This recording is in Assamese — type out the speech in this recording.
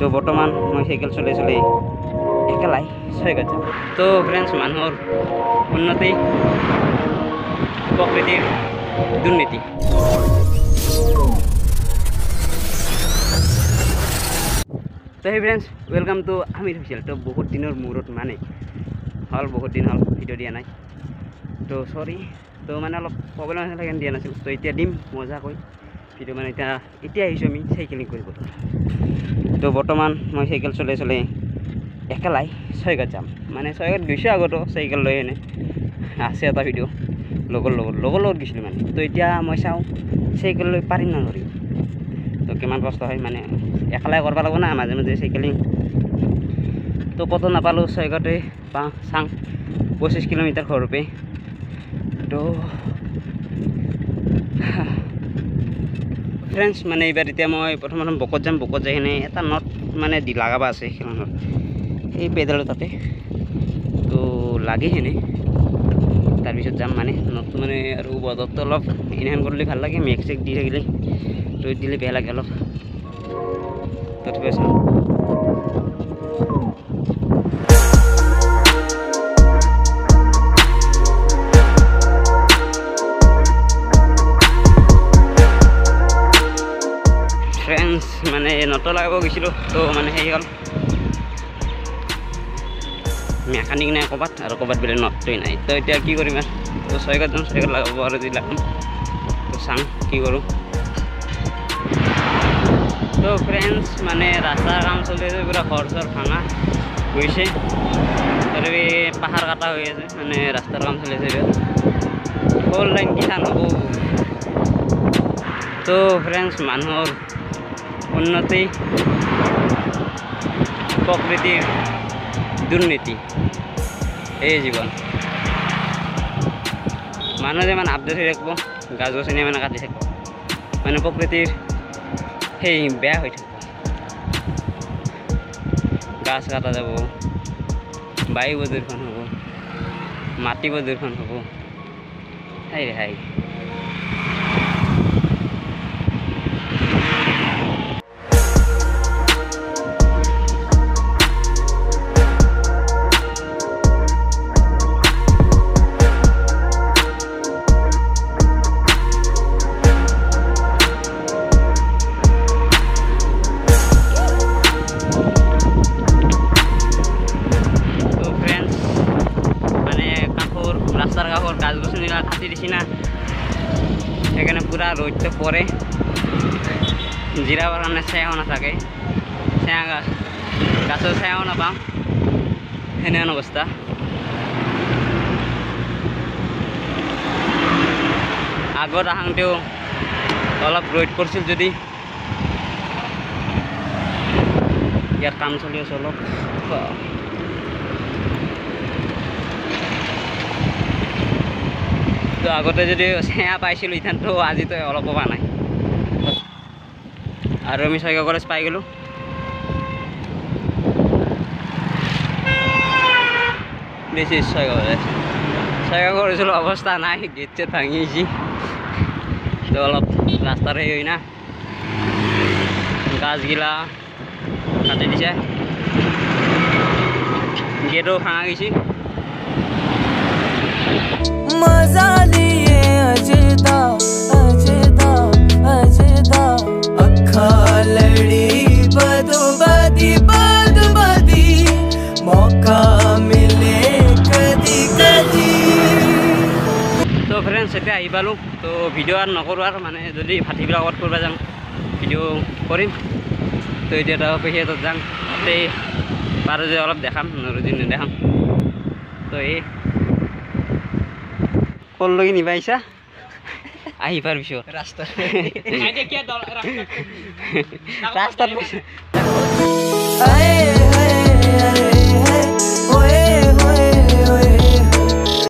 তো বৰ্তমান মই চাইকেল চলাই চলাই একেলাই 6 গাঁৱত যাম। তো ফ্ৰেণ্ডছ, মানুহৰ উন্নতি প্ৰকৃতিৰ দুৰ্নীতি। তো hey friends, welcome to Aamir official. তো বহুত দিনৰ মূৰত মানে হ'ল, বহুত দিন হ'ল ভিডিঅ' দিয়া নাই। তো চৰি, তো মানে অলপ প্ৰব্লেম আছিল সেইকাৰণে দিয়া নাছিল। তো এতিয়া দিম মজাকৈ ভিডিঅ'। মানে এতিয়া আহিছোঁ আমি চাইকেলিং কৰিব। তো বৰ্তমান মই চাইকেল চলাই চলাই একেলাই 6 গাঁৱত যাম। মানে 6 গাঁৱত গৈছোঁ আগতো চাইকেল লৈ এনে আছে এটা ভিডিঅ' লগৰ লগত গৈছিলোঁ মানে। তো এতিয়া মই চাওঁ চাইকেল লৈ পাৰিম না নোৱাৰিম। তো কিমান কষ্ট হয় মানে একেলাই কৰিব লাগিব না মাজে মাজে চাইকেলিং। তো ক'তো নাপালোঁ, 6 গাঁৱতে চাং 25 কিলোমিটাৰ ঘৰপে। তো ফ্ৰেণ্ডছ, মানে এইবাৰ এতিয়া মই প্ৰথম বকত যাম। বকত যাই কিনে এটা নট মানে লগাব আছে সেইখনত, এই পেডালৰ তাতে। তো লাগি সেনে তাৰপিছত যাম মানে নটটো মানে আৰু বজাৰটো অলপ ইনহেন কৰিলে ভাল লাগে। মেক চেক দি থাকিলে ৰ'দ দিলে বেয়া লাগে অলপ। তথাপি চাওঁ। ফ্ৰেণ্ডছ, মানে নট লগাব গৈছিলোঁ। তো মানে সেই হ'ল মেকানিক নাই ক'ৰবাত, আৰু ক'ৰবাত বেলেগ নটটোৱে নাই। তো এতিয়া কি কৰিম আৰু? তো 6 গাঁৱত যাম, 6 গাঁৱত লগাব আৰু যদি লাগাম। তো চাওঁ কি কৰোঁ। তো ফ্ৰেণ্ডছ, মানে ৰাস্তাৰ কাম চলি আছে, পুৰা ঘৰ চৰ ভাঙা গৈছে। তথাপি পাহাৰ কাটা হৈ আছে, মানে ৰাস্তাৰ কাম চলি আছে। ফ'ৰ লাইন কিমান হ'ব? তো ফ্ৰেণ্ডছ, মানুহৰ উন্নতি প্ৰকৃতিৰ দুৰ্নীতি, এই জীৱন। মানুহ যে মানে আপডেট হৈ থাকিব, গাছ গছনি মানে কাটি থাকিব, মানে প্ৰকৃতিৰ সেই বেয়া হৈ থাকিব। গাছ কাটা যাব, বায়ু প্ৰদূষণ হ'ব, মাটি প্ৰদূষণ হ'ব। হাই ৰে হাই। রাস্তার কাপড় গাছ গছনি কাটি দিছি না, সেখানে পুরা রোদটা পরে জিরাবার কারণে ছায়াও না থাকে, ছায়া গাছের ছায়াও না পাম, সেনেহেন অবস্থা। আগত আহোঁতেও অলপ ৰ'দ পৰিছিল, যদি ইয়াত কাম চলি আছে অলপ। তো আগতে যদি ছায়া পাইছিলোঁ, ইথানতো আজিতো অলপো পোৱা নাই। আৰু আমি 6 গাঁও কলেজ পাই গ'লোঁ। বেছি 6 গাঁও কলেজ, 6 গাঁও কলেজৰ অৱস্থা নাই, গেট চেট ভাঙিছি। তো অলপ ৰাস্তাৰ সেই হয় না, গাছগিলা কাটি দিছে, গেটো ভাঙা গৈছে। मजा लिए अजदा अजदा अजदा अखा लड़ी बदो बदी बद बदी मौका मिले कदी कदी। तो फ्रेंड्स, এতিয়া আহি পালোঁ। তো ভিডিঅ' আৰু নকৰোঁ আৰু, মানে যদি ভাটিবিলাক আগত কৰিব যাম ভিডিঅ' কৰিম। তো এতিয়া এটা পেহীহঁতত যাম, তাতে পাৰোঁ যে অলপ দেখাম, নৰুজি নেদেখাম। তো এই কললৈকে নিবা আহিছা, আহি পাৰ পিছত ৰাস্তাত